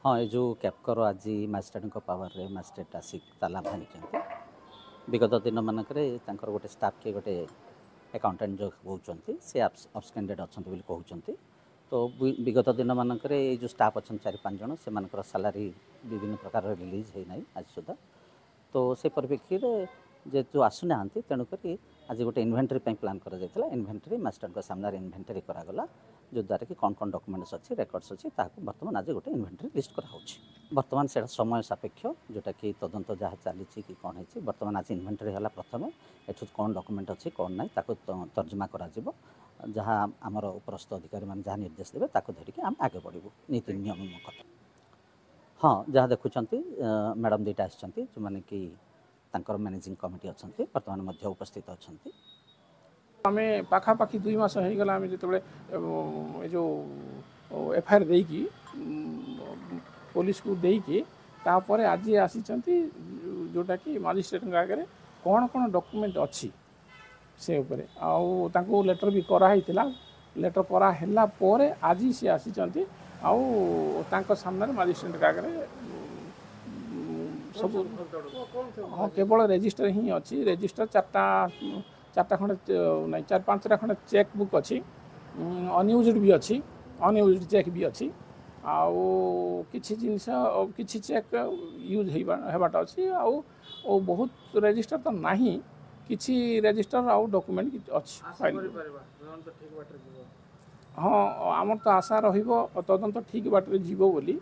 हाँ ये जो कैपकर आज मजिस्ट्रेट पावर रे मजिस्ट्रेट आसिक ताला भांगी विगत दिन मानक गोटे स्टाफ के गोटे अकाउंटेंट जो कहते सी अब्सकेंडेड अच्छा कहते तो विगत दिन मानक जो स्टाफ अच्छा 4-5 जन से सालारी विभिन्न प्रकार रिलीज होना आज सुधा तो से परिप्रेक्षी जेहतु आसुना तेणुक आज गोटे इन्वेंटरी प्लां कर इन्वेंटरी मास्टर सामने इन्वेंटरी करागला जो द्वारा कि कौन कौन डॉक्यूमेंट्स अच्छी रेकर्ड्स अच्छी बर्तमान आज गोटे इन्वेंटरी लिस्ट कराऊँच बर्तमान से समय सापेक्ष जोटा कि तदंत जहाँ चली कि कौन है बर्तमान आज इन्वेंटरी है प्रथम एठू कौन डॉक्यूमेंट अच्छी कौन ना तर्जमा करा जहाँ आमर उपरस्थ अधिकारी मैंने जहाँ निर्देश देवे ताको धरिकी आम आगे बढ़ू नीति नियम कथा हाँ जहाँ देखुं मैडम दुईटा आसछन्ति जो माने कि तांकर मैनेजिंग कमिटी अच्छा बर्तमान मध्य उपस्थित अच्छा आम पाखापाखि 2 मास हो गला जो जो एफआईआर देकी पुलिस को देकी तापर आज आसी जोटा कि मजिस्ट्रेट आगे कौन कौन डॉक्यूमेंट अच्छी से उपरे आउ लेटर भी कराई लेटर कराला आज सी आसी आउ सामने मजिस्ट्रेट आगे सब हाँ केवल रजिस्टर ही अच्छी रजिस्टर चार्टा खंडे नहीं 4-5टा खंडे चेक बुक अच्छी अनयूज्ड भी अच्छी अनयूज्ड चेक भी अच्छी आउ किछि जिनस किछि चेक यूज होबाटा अच्छी आउ बहुत रजिस्टर तो नहीं किछि रजिस्टर आउ डॉक्यूमेंट अच्छी हाँ आमर तो आशा रहिबो तदंत ठीक बाटे जीवो बोली